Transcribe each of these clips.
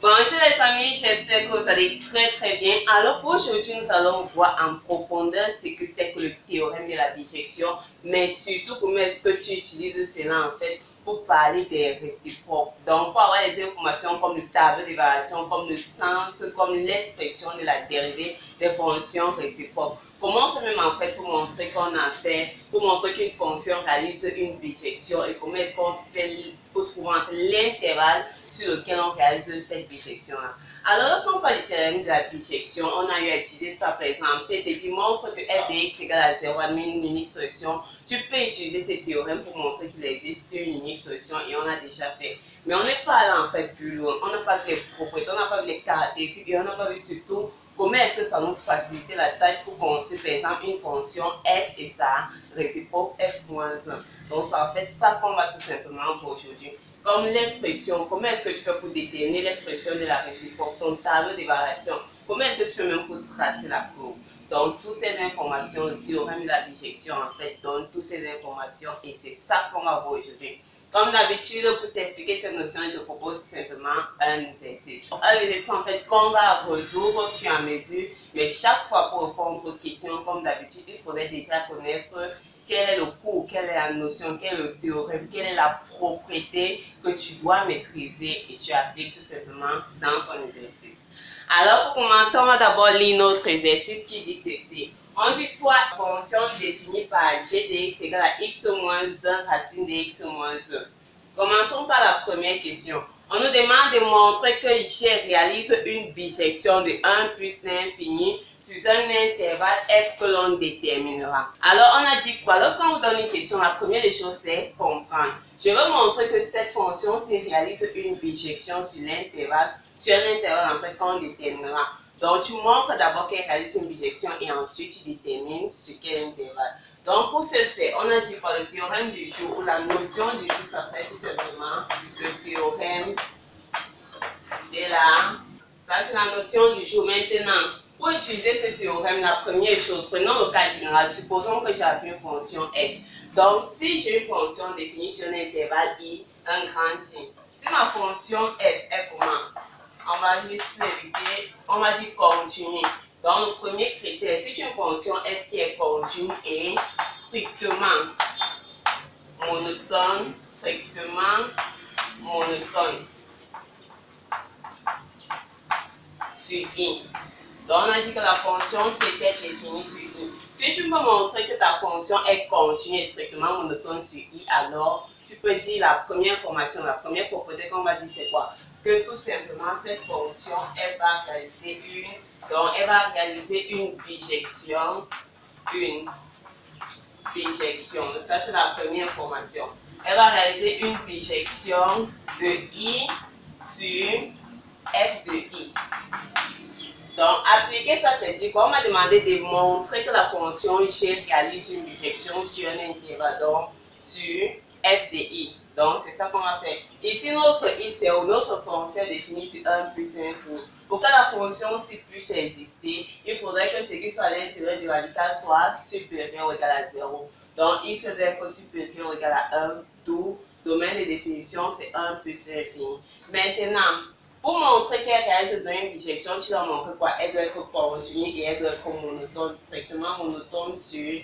Bonjour les amis, j'espère que vous allez très bien. Alors pour aujourd'hui, nous allons voir en profondeur ce que c'est que le théorème de la bijection, mais surtout comment est-ce que tu utilises cela en fait pour parler des réciproques. Donc pour avoir des informations comme le tableau d'évaluation, comme le sens, comme l'expression de la dérivée des fonctions réciproques. Comment on fait même en fait pour montrer qu'on a fait, pour montrer qu'une fonction réalise une bijection et comment est-ce qu'on fait pour trouver l'intervalle sur lequel on réalise cette bijection-là. Alors, lorsqu'on parle du théorème de la bijection, on a eu à utiliser ça par exemple. Si tu montres que f de x égale à 0 admet une unique solution, tu peux utiliser ce théorème pour montrer qu'il existe une unique solution et on l'a déjà fait. Mais on n'est pas là en fait plus loin. On n'a pas vu les propriétés, on n'a pas vu les caractéristiques et on n'a pas vu surtout comment est-ce que ça nous facilite la tâche pour construire par exemple une fonction f et sa réciproque f-1. Donc c'est en fait ça qu'on va tout simplement pour aujourd'hui. Comme l'expression, comment est-ce que tu fais pour déterminer l'expression de la réciproque, son tableau d'évaluation, comment est-ce que tu fais même pour tracer la courbe. Donc toutes ces informations, le théorème de la bijection en fait donne toutes ces informations et c'est ça qu'on va voir aujourd'hui. Comme d'habitude, pour t'expliquer cette notion, je te propose tout simplement un exercice. Un exercice en fait qu'on va résoudre au fur et à mesure, mais chaque fois pour répondre aux questions, comme d'habitude, il faudrait déjà connaître quel est le cours, quelle est la notion, quel est le théorème, quelle est la propriété que tu dois maîtriser et tu appliques tout simplement dans ton exercice. Alors pour commencer, on va d'abord lire notre exercice qui dit ceci. On dit soit la fonction définie par g de x égale à x moins 1 racine de x moins 1. Commençons par la première question. On nous demande de montrer que g réalise une bijection de 1 plus l'infini sur un intervalle f que l'on déterminera. Alors on a dit quoi? Lorsqu'on vous donne une question, la première des choses c'est comprendre. Je veux montrer que cette fonction s'il réalise une bijection sur l'intervalle en fait qu'on déterminera. Donc tu montres d'abord qu'elle réalise une bijection et ensuite tu détermines sur quel intervalle. Donc pour ce faire, on a dit par le théorème du jour ou la notion du jour, ça serait tout simplement le théorème de la... Ça c'est la notion du jour. Maintenant, pour utiliser ce théorème, la première chose, prenons le cas général, supposons que j'ai une fonction f. Donc si j'ai une fonction définie sur un intervalle i, un grand i, si ma fonction f est comment? On va juste éviter, on va dire continue. Donc le premier critère, si j'ai une fonction f qui est continue et strictement monotone, sur i. Donc on a dit que la fonction c'était définie sur i. Si tu peux montrer que ta fonction est continue et strictement monotone sur i, alors tu peux dire la première information, la première propriété qu'on va dire c'est quoi? Que tout simplement cette fonction elle va réaliser une bijection. Ça c'est la première information. Elle va réaliser une bijection de i sur f de i. Donc, appliquer ça, c'est dire qu'on m'a demandé de montrer que la fonction g réalise une bijection sur un intervalle, donc sur f de i. Donc, c'est ça qu'on va faire. Ici, notre i, c'est notre fonction définie sur 1 plus infini. Pour que la fonction C puisse exister, il faudrait que ce qui soit à l'intérieur du radical soit supérieur ou égal à 0. Donc, x doit être supérieur ou égal à 1, d'où domaine de définition, c'est 1 plus infini. Maintenant, pour montrer qu'elle réalise une bijection, tu dois montrer quoi? Elle doit être continue et elle doit être monotone, strictement monotone sur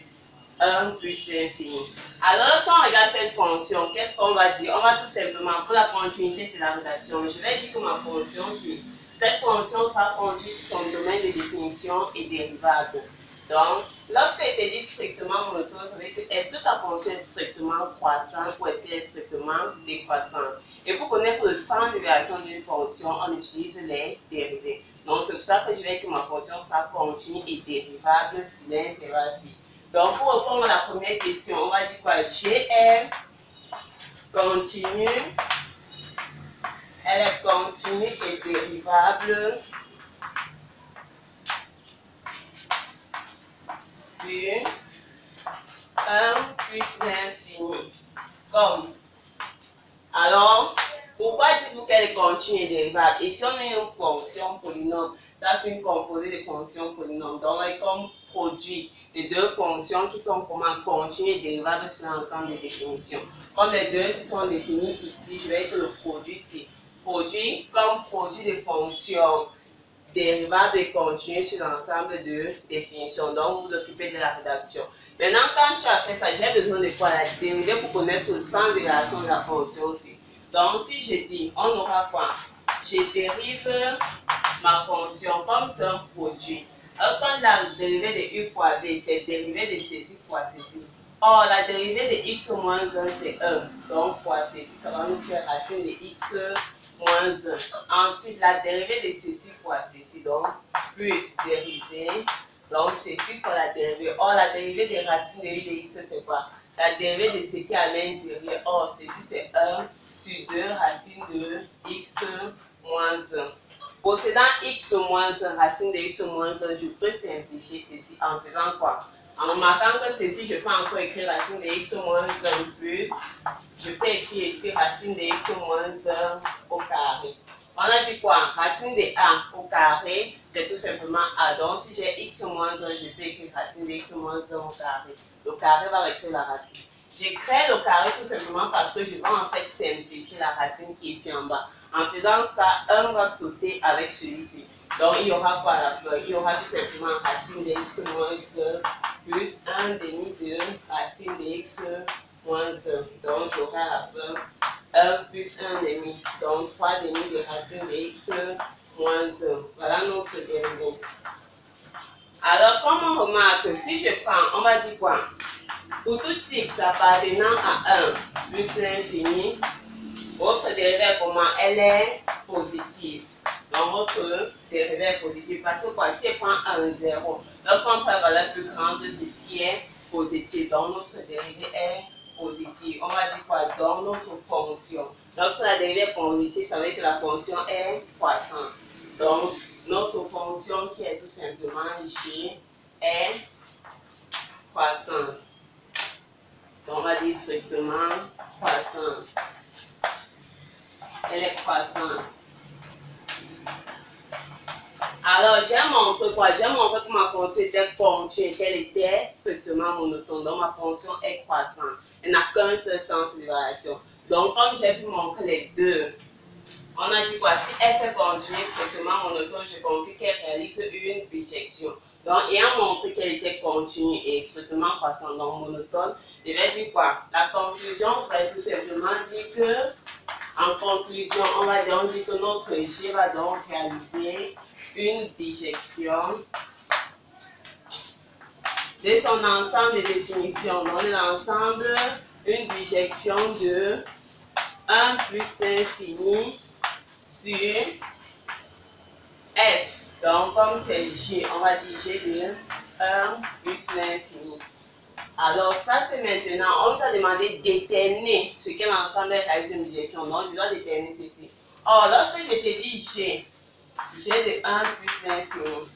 1 plus infini. Alors, lorsqu'on regarde cette fonction, qu'est-ce qu'on va dire? On va tout simplement, pour la continuité, c'est la relation. Je vais dire que ma fonction, si cette fonction sera conduite sur son domaine de définition et dérivable. Donc, lorsqu'elle te dit strictement monotone, ça veut dire que est-ce que ta fonction est strictement croissante ou est-elle strictement décroissante? Et pour connaître le sens de variation d'une fonction, on utilise les dérivés. Donc, c'est pour ça que je vais dire que ma fonction sera continue et dérivable sur l'intervalle. Donc, pour répondre à la première question, on va dire quoi? G est continue. Elle est continue et dérivable sur 1 plus l'infini. Comme. Alors, pourquoi dites-vous qu'elle est continue et dérivable? Et si on a une fonction polynôme, ça c'est une composée de fonctions polynômes. Donc, elle est comme produit de deux fonctions qui sont comment continues et dérivables sur l'ensemble des définitions. Comme les deux se sont définis ici, je vais dire que le produit c'est produit comme produit de fonction dérivable et continue sur l'ensemble de définitions. Donc, vous vous occupez de la rédaction. Maintenant, quand tu as fait ça, j'ai besoin de quoi? La dérivée pour connaître le sens de relation de la fonction aussi. Donc, si je dis, on aura quoi? Je dérive ma fonction comme c'est un produit. Lorsqu'on a la dérivée de u fois v, c'est dérivée de ceci fois ceci. Or, la dérivée de x moins 1, c'est 1. Donc, fois ceci, ça va nous faire racine de x moins 1. Ensuite, la dérivée de ceci fois ceci, donc plus dérivée. Donc, ceci fois la dérivée. Or, la dérivée des racines de u de x, c'est quoi? La dérivée de ce qui est à l'intérieur. Or, ceci, c'est 1 sur 2 racine de x moins 1. Possédant x moins 1, racine de x moins 1, je peux simplifier ceci en faisant quoi? En remarquant que ceci, je peux encore écrire racine de x moins 1 plus, je peux écrire ici racine de x moins 1 au carré. On a dit quoi? Racine de a au carré, c'est tout simplement a. Donc, si j'ai x moins 1, je peux écrire racine de x moins 1 au carré. Le carré va rester la racine. J'ai créé le carré tout simplement parce que je vais en fait simplifier la racine qui est ici en bas. En faisant ça, 1 va sauter avec celui-ci. Donc, il y aura quoi à la fin? Il y aura tout simplement racine de x moins 1 plus 1 demi de racine de x moins 1. Donc, j'aurai à la fin 1 plus 1 demi. Donc, 3 demi de racine de x moins 1. Voilà notre dérivée. Alors, comme on remarque, si je prends, on va dire quoi? Pour tout x appartenant à 1 plus l'infini, votre dérivée est comment? Elle est positive. Donc, votre dérivée est positive. Parce que quoi? Si elle prend 1, 0, lorsqu'on prend la valeur plus grande, ceci est positif. Donc, notre dérivée est positive. On va dire quoi? Donc, notre fonction. Lorsque la dérivée est positive, ça veut dire que la fonction est croissante. Donc, notre fonction qui est tout simplement g est croissante. Donc, on va dire strictement croissante. Elle est croissante. Alors, j'ai montré quoi? J'ai montré que ma fonction était continue, qu'elle était strictement monotone. Donc, ma fonction est croissante. Elle n'a qu'un seul sens de variation. Donc, comme j'ai pu montrer les deux, on a dit quoi? Si f est continue, strictement monotone, je conclus qu'elle réalise une bijection. Donc, ayant montré qu'elle était continue et strictement croissante, donc monotone, je vais dire quoi? La conclusion serait tout simplement dire que, en conclusion, on dit que notre G va donc réaliser une bijection de son ensemble de définitions. Donc, l'ensemble, une bijection de 1 plus l'infini sur f. Donc, comme c'est G, on va dire G de 1 plus l'infini. Alors, ça c'est maintenant, on nous a demandé de déterminer ce qu'est l'ensemble de réaliser une bijection. Donc, je dois déterminer ceci. Or, lorsque je te dis G de 1 plus l'infini,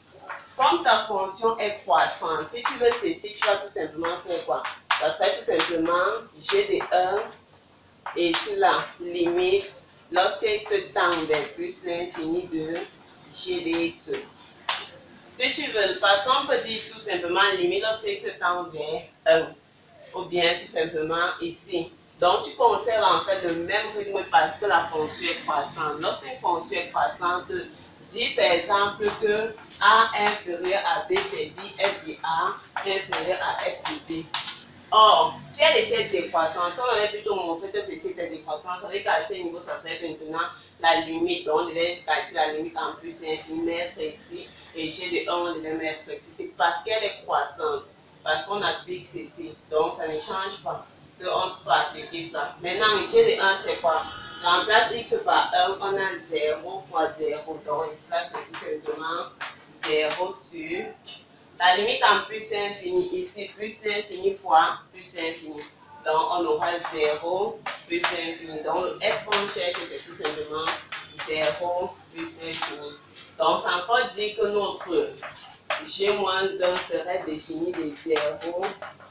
comme ta fonction est croissante, si tu veux ceci, tu vas tout simplement faire quoi? Ça serait tout simplement G de 1 et sur la limite, lorsque x tend vers plus l'infini de G de x. Si tu veux, parce qu'on peut dire tout simplement limite lorsque x tend vers 1, ou bien tout simplement ici. Donc, tu conserves en fait le même rythme parce que la fonction est croissante. Lorsqu'une fonction est croissante, dis par exemple que A inférieur à B, c'est dit f de A inférieur à f de B. Or, si elle était décroissante, si on aurait plutôt montré que ceci était décroissant, ça veut dire qu'à ce niveau, ça serait maintenant la limite. Donc, on devait calculer la limite en plus infini, mettre ici, et G de 1, on devait mettre ici. C'est parce qu'elle est croissante, parce qu'on applique ceci. Donc, ça ne change pas qu'on peut appliquer ça. Maintenant, G de 1, c'est quoi? Remplace x par 1, on a 0 fois 0. Donc, ici, là, c'est tout simplement 0 sur la limite en plus infini, ici, plus l'infini fois plus l'infini. Donc, on aura 0 plus l'infini. Donc, le f qu'on cherche, c'est tout simplement 0 plus l'infini. Donc, ça encore dire que notre g moins 1 serait défini de 0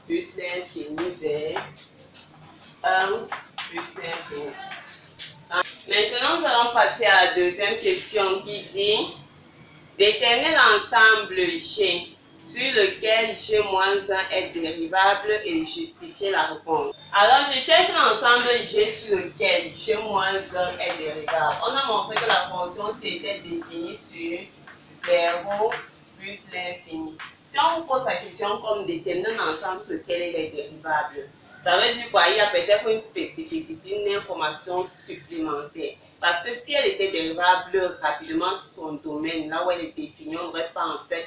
plus l'infini vers 1 plus l'infini. Maintenant, nous allons passer à la deuxième question qui dit déterminer l'ensemble G sur lequel G-1 est dérivable et justifier la réponse. Alors, je cherche l'ensemble G sur lequel G-1 est dérivable. On a montré que la fonction c'était définie sur 0 plus l'infini. Si on vous pose la question comme déterminer un ensemble sur lequel il est dérivable, ça veut dire quoi? Il y a peut-être une spécificité, une information supplémentaire. Parce que si elle était dérivable rapidement sur son domaine, là où elle est définie, on n'aurait pas en fait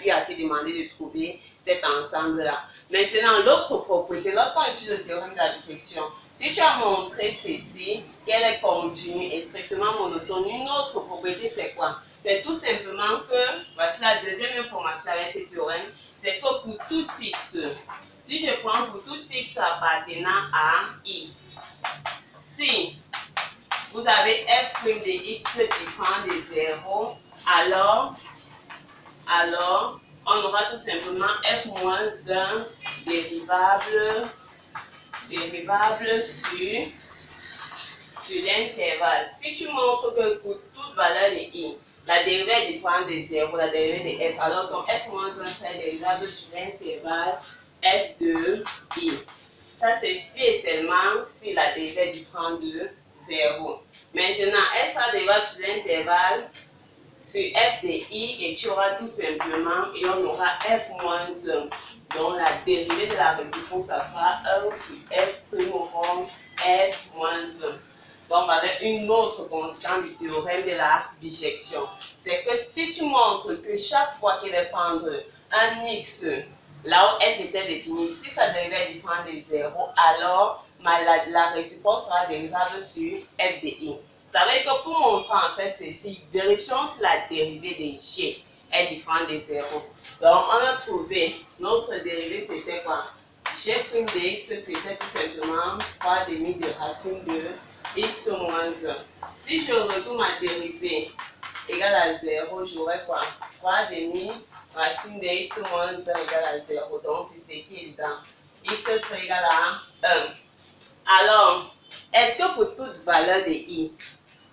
pu à te demander de trouver cet ensemble-là. Maintenant, l'autre propriété, lorsqu'on utilise le théorème de la bijection, si tu as montré ceci, qu'elle est continue et strictement monotone, une autre propriété, c'est quoi? C'est tout simplement que, voici la deuxième information avec ce théorème, c'est que pour tout x, si je prends pour tout x appartenant à i, si vous avez f' de x différent de 0, alors on aura tout simplement f-1 dérivable sur l'intervalle. Si tu montres que pour toute valeur de i, la dérivée est différente de 0, la dérivée de f, alors ton f-1 sera dérivable sur l'intervalle f de i. Ça, c'est si et seulement si la dérivée est différente de 0. Maintenant, elle sera dérivable sur l'intervalle sur f de i et tu auras tout simplement, et on aura f-1. Donc, la dérivée de la réciproque, ça sera 1 sur f' rond f-1. Donc, avec une autre constante du théorème de la bijection, c'est que si tu montres que chaque fois qu'elle est prendre un x, là où f était définie, si sa dérivée est différente de 0, alors la réciproque sera dérivable sur f de i. Ça veut dire que pour montrer en fait ceci, vérifions si la dérivée de g est différente de 0. Donc, on a trouvé notre dérivée, c'était quoi? G' de x, c'était tout simplement 3 demi de racine de x moins 1. Si je résout ma dérivée égale à 0, j'aurai quoi? 3 demi racine de x moins 1 égale à 0. Donc, c'est ce qui est évident. X sera égal à 1. Alors, est-ce que pour toute valeur de i,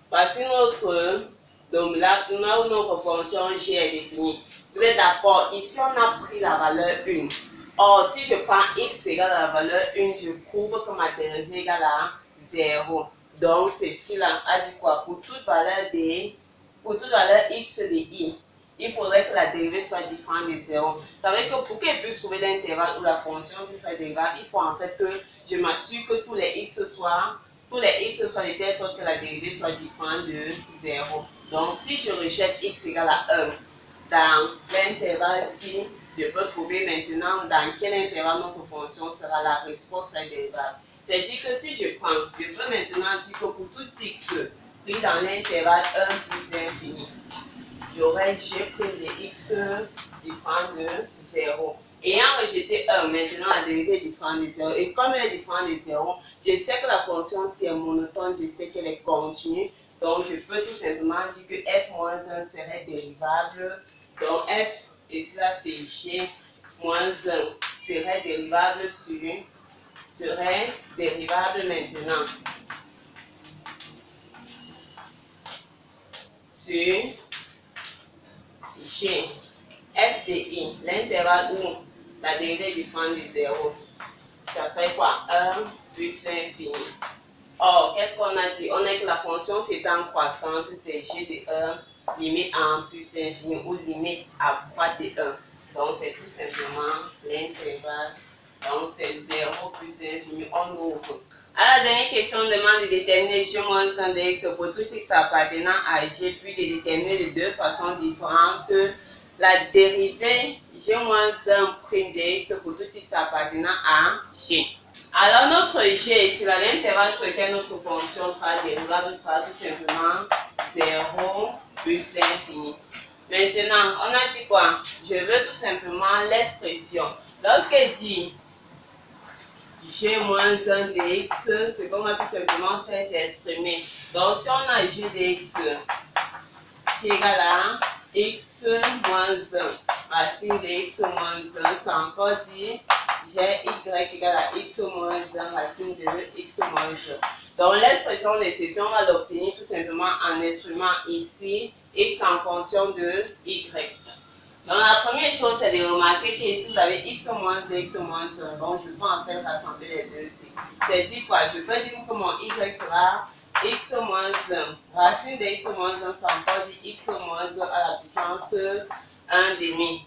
voici notre donc là où notre fonction g est définie. Vous êtes d'accord? Ici, on a pris la valeur 1. Or, si je prends x égale à la valeur 1, je prouve que ma dérivée égale à 0. Donc, ceci-là a dit quoi? Pour toute valeur x de i, il faudrait que la dérivée soit différente de 0. Ça veut dire que pour qu'elle puisse trouver l'intervalle où la fonction sera dérivable, il faut en fait que je m'assure que tous les x soient de telle sorte que la dérivée soit différente de 0. Donc, si je rejette x égale à 1 dans l'intervalle ci, je peux trouver maintenant dans quel intervalle notre fonction sera la réciproque sera dérivable. C'est-à-dire que si je peux maintenant dire que pour tout x pris dans l'intervalle 1 plus l'infini, j'aurai g' de x différent de 0. Ayant rejeté 1, maintenant la dérivée est différente de 0. Et comme elle est différente de 0, je sais que la fonction si est monotone, je sais qu'elle est continue. Donc je peux tout simplement dire que f-1 serait dérivable. Donc f, et cela c'est g-1 serait dérivable maintenant sur g f de i, l'intervalle où la dérivée est différente de 0, ça serait quoi? 1 plus l'infini. Or, qu'est-ce qu'on a dit? On a que la fonction c'est en croissante, c'est g de 1, limite à 1 plus l'infini ou limite à croix de 1. Donc, c'est tout simplement l'intervalle. Donc, c'est 0 plus l'infini, on ouvre. À la dernière question, on demande de déterminer g-1 de x pour tout x appartenant à g, puis de déterminer de deux façons différentes la dérivée g-1' de x pour tout x appartenant à g. Alors, notre g, c'est l'intervalle sur lequel notre fonction sera dérivable, sera tout simplement 0 plus l'infini. Maintenant, on a dit quoi? Je veux tout simplement l'expression. Lorsqu'elle dit g-1 de x, ce qu'on va tout simplement faire, c'est exprimer. Donc, si on a g de x qui est égal à x moins 1, racine de x moins 1, ça encore dit j'ai y égale à x moins 1, racine de x moins 1. Donc, l'expression de ceci, on va l'obtenir tout simplement en exprimant ici x en fonction de y. Donc la première chose, c'est de remarquer que ici vous avez x moins 1, x moins 1. Donc je peux en fait rassembler les deux ici. C'est-à-dire quoi? Je peux dire que mon y sera x moins 1. Racine de x moins 1, c'est encore dit x moins 1 à la puissance 1 demi.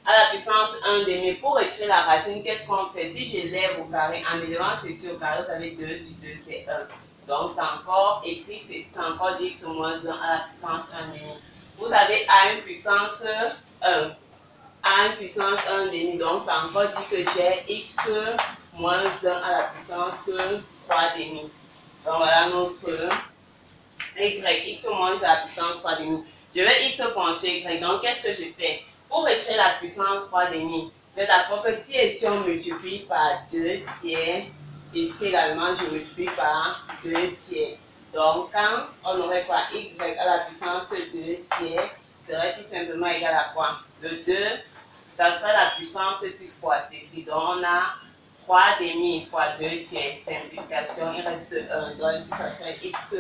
À la puissance 1 demi. Pour retirer la racine, qu'est-ce qu'on fait? Si je lève au carré, en élevant ceci au carré, vous avez 2 sur 2, c'est 1. Donc c'est encore écrit, c'est encore dit x moins 1 à la puissance 1 demi. Vous avez a une puissance 1. A une puissance 1 demi. Donc ça encore dit que j'ai x moins 1 à la puissance 3 demi. Donc voilà notre y. X moins 1 à la puissance 3 demi. Je vais x fois sur y. Donc qu'est-ce que je fais? Pour retirer la puissance 3 demi, vous êtes d'accord que si on multiplie par 2 tiers, ici également je multiplie par 2 tiers. Donc quand on aurait quoi? Y à la puissance 2 tiers serait tout simplement égal à quoi? Le 2, ça serait la puissance 6 fois ceci. Donc on a 3 demi fois 2 tiers. Simplification, il reste 1. Donc ici ça serait x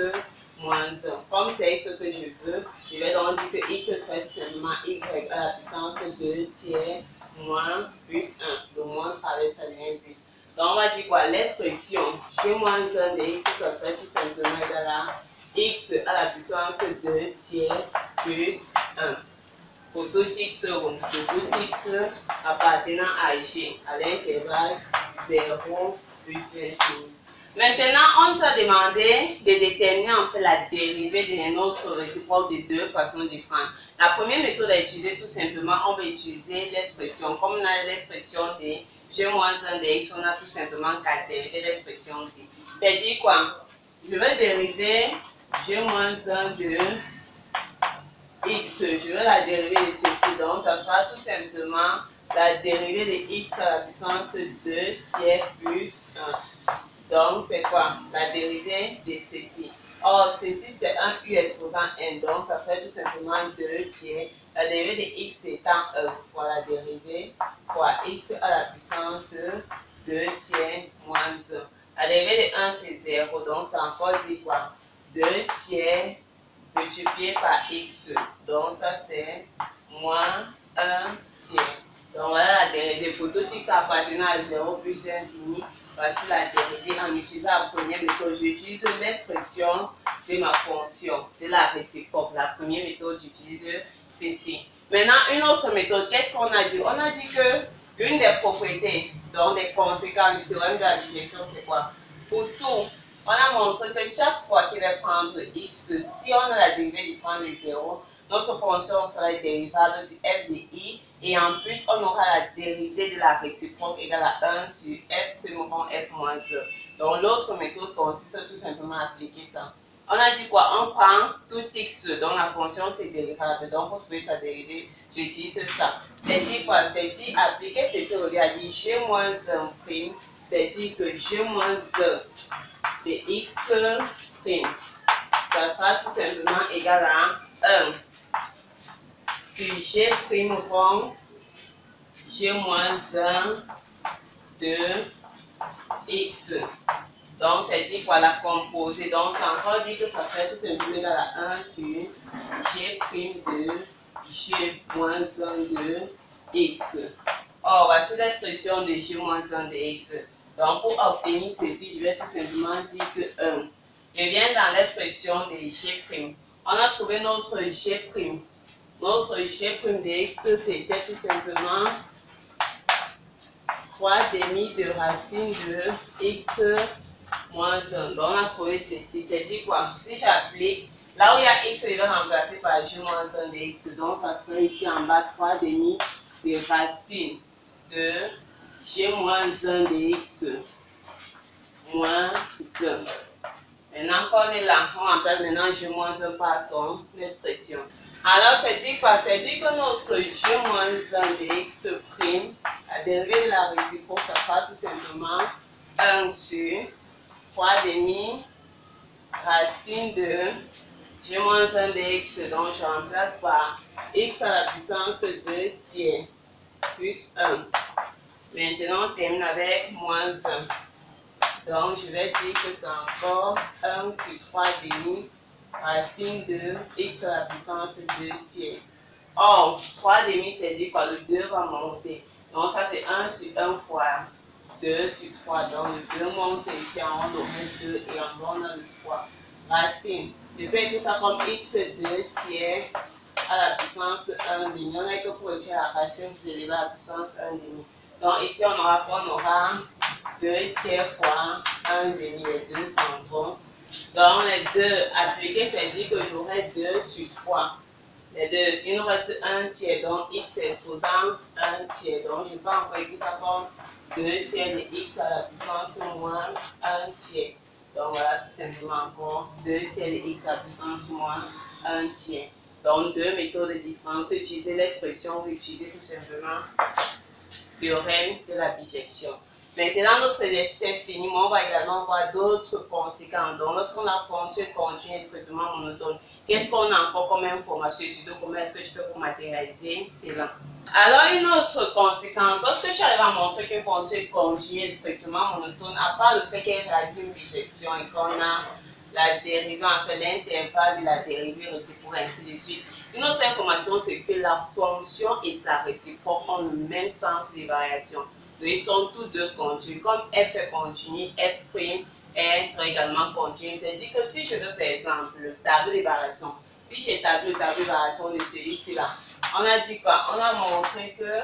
moins 1. Comme c'est x que je veux, je vais donc dire que x serait tout simplement y à la puissance 2 tiers moins plus 1. Le moins traverse, ça devient plus. Donc on va dire quoi? L'expression g moins 1 de x, ça serait tout simplement égal à x à la puissance 2 tiers plus 1. Pour tout x rond, pour tout x appartenant à g à l'intervalle 0 plus infini. Maintenant, on nous a demandé de déterminer en fait la dérivée de notre réciproque de deux façons différentes. La première méthode à utiliser, tout simplement, on va utiliser l'expression. Comme on a l'expression de g moins 1 de x, on a tout simplement qu'à dériver l'expression aussi. C'est-à-dire quoi? Je vais dériver g moins 1 de x, je vais la dérivée de ceci. Donc, ça sera tout simplement la dérivée de x à la puissance 2 tiers plus 1. Donc, c'est quoi? La dérivée de ceci. Or, ceci, c'est un u exposant n. Donc, ça serait tout simplement 2 tiers. La dérivée de x étant 1 fois la dérivée fois x à la puissance 2 tiers moins 1. La dérivée de 1, c'est 0. Donc, ça encore dit quoi? 2 tiers multiplié par x. Donc, ça, c'est moins 1 tiers. Donc, voilà la dérivée. Pour tout x appartenant à 0 plus infini, voici la dérivée en utilisant la première méthode. J'utilise l'expression de ma fonction, de la réciproque. La première méthode, j'utilise ceci. Maintenant, une autre méthode, qu'est-ce qu'on a dit? On a dit que l'une des propriétés, donc des conséquences du théorème de la bijection, c'est quoi? Pour tout, on a montré que chaque fois qu'il va prendre x, si on a la dérivée du point de 0, notre fonction sera dérivable sur f de i, et en plus, on aura la dérivée de la réciproque égale à 1 sur f prime rond f moins 1. Donc, l'autre méthode consiste tout simplement à appliquer ça. On a dit quoi? On prend tout x, dont la fonction c'est dérivable. Donc, pour trouver sa dérivée, j'utilise ça. C'est dit quoi? C'est dit appliquer cette théorie à dire g moins 1 prime, c'est dire que g moins 1 de x prime, ça sera tout simplement égal à 1 sur g prime rond g moins 1 de x. Donc, c'est dit quoi? La composée. Donc, c'est encore dit que ça serait tout simplement égal à 1 sur g prime de g moins 1 de x. Or, voici l'expression de g moins 1 de x. Donc, pour obtenir ceci, je vais tout simplement dire que 1. Je viens dans l'expression de g prime. On a trouvé notre g prime. Notre g prime de x, c'était tout simplement 3 demi de racine de x moins 1. Donc, on a trouvé ceci. C'est dit quoi? Si j'applique, là où il y a x, je vais remplacer par g moins 1 de x. Donc, ça serait ici en bas 3 demi de racine de g moins 1 de x moins 1. Maintenant qu'on est là, on remplace maintenant g moins 1 par son expression. Alors, c'est dit quoi? C'est dit que notre g moins 1 de x prime, la dérivée de la réciproque, ça sera tout simplement 1 sur 3 demi racine de g moins 1 de x. Donc, je remplace par x à la puissance 2 tiers plus 1. Maintenant, on termine avec moins 1. Donc, je vais dire que c'est encore 1 sur 3 demi racine de x à la puissance 2 tiers. Or, 3,5 c'est dit quoi, le 2 va monter. Donc ça c'est 1 sur 1 fois 2 sur 3. Donc le 2 monte ici en haut, on met 2 et en bas on a le 3. Racine. Je peux écrire ça comme x2 tiers à la puissance 1 demi. On n'a que pour écrire la racine, vous élevez à la puissance 1 demi. Donc ici on aura quoi? On aura 2 tiers fois 1 demi. Les 2 s'en vont. Donc les 2 appliqués, c'est dire que j'aurai 2 sur 3. Les deux, il nous reste 1 tiers, donc x exposant 1 tiers. Donc je peux encore écrire ça comme 2 tiers de x à la puissance moins 1 tiers. Donc voilà, tout simplement encore 2 tiers de x à la puissance moins 1 tiers. Donc deux méthodes différentes. Utiliser l'expression ou utiliser tout simplement le théorème de la bijection. Maintenant, notre exercice est fini, mais on va également voir d'autres conséquences. Donc, lorsqu'on a fonction continue et strictement monotone, qu'est-ce qu'on a encore comme information et surtout comment est-ce que je fais pour matérialiser cela? Alors, une autre conséquence, lorsque je arrive à montrer qu'une fonction continue et strictement monotone, à part le fait qu'elle réalise une bijection et qu'on a la dérivée entre l'intervalle de la dérivée réciproque, ainsi de suite. Une autre information, c'est que la fonction et sa réciproque ont le même sens de variation. Donc, ils sont tous deux continus. Comme f est continu, f' sera également continu. C'est-à-dire que si je veux, par exemple, le tableau de variation, si j'établis le tableau de variation de celui-ci-là, on a dit quoi? On a montré que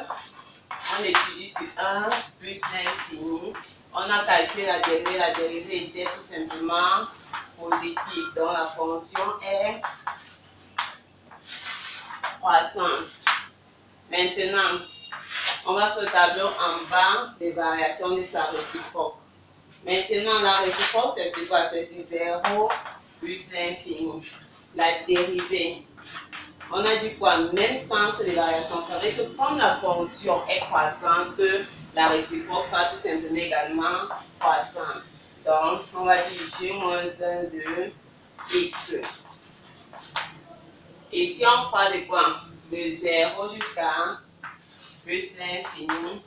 on étudie sur 1 plus l'infini. On a calculé la dérivée était tout simplement positive. Donc la fonction est croissante. Maintenant, on va faire le tableau en bas des variations de sa réciproque. Maintenant, la réciproque, c'est sur quoi? C'est sur 0 plus l'infini. La dérivée. On a dit quoi? Même sens de variation. Ça veut dire que comme la fonction est croissante, la réciproque sera tout simplement également croissante. Donc, on va dire g moins 1 de x. Et si on prend de quoi? De 0 jusqu'à plus l'infini.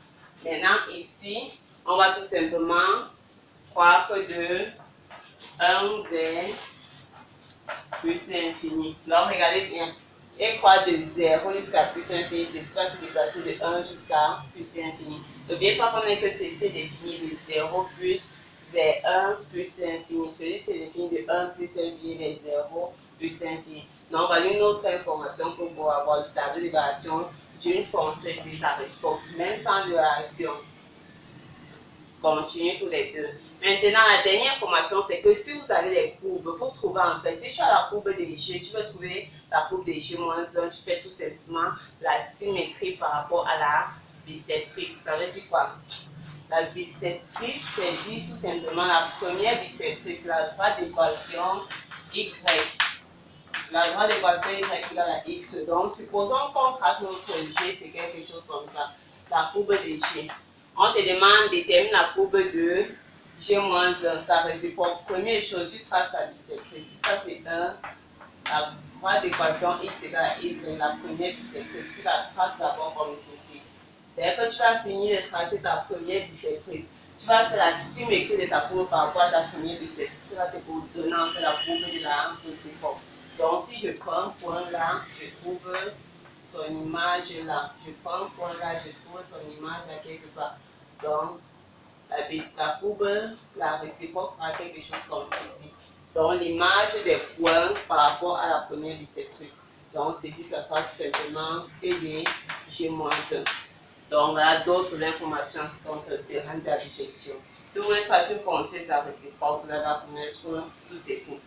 Maintenant, ici, on va tout simplement croire que de 1 vers plus l'infini. Donc, regardez bien. Et croire de 0 jusqu'à plus infini, c'est ce qui va se déplacer de 1 jusqu'à plus infini. N'oubliez pas qu'on a que ceci défini de 0 plus vers 1 plus infini. Celui-ci est défini de 1 plus infini vers 0 plus infini. Donc, voilà une autre information pour pouvoir avoir le tableau de variation d'une fonction et de sa réciproque, même sans de variation. Continuez tous les deux. Maintenant, la dernière information, c'est que si vous avez les courbes, pour trouver en fait, si tu as la courbe de G, tu veux trouver la courbe de G moins 1, tu fais tout simplement la symétrie par rapport à la bisectrice. Ça veut dire quoi? La bisectrice, c'est dit tout simplement la première bisectrice, la droite d'équation Y. La droite d'équation Y égale à X. Donc, supposons qu'on trace notre G, c'est quelque chose comme ça. La courbe de G. On te demande de déterminer la courbe de G-1, sa réciproque. Première chose, tu traces la bisectrice. Ça, c'est 1. La droite d'équation x égale à y, la première bisectrice. Tu la traces d'abord comme ceci. Dès que tu vas finir de tracer ta première bisectrice, tu vas faire la symétrie de ta courbe par rapport à ta première bisectrice. Tu vas te donner en fait la courbe de la réciproque. Donc, si je prends un point là, je trouve son image là. Je prends un point là, je trouve son image là quelque part. Donc, la courbe, la réciproque sera quelque chose comme ceci. Donc, l'image des points par rapport à la première bisectrice. Donc, ceci, ça sera tout simplement CD G-1. Donc, voilà d'autres informations comme ce terrain de la bijection. Si vous voulez tracer une fonction, ça réciproque, vous allez connaître tout ceci.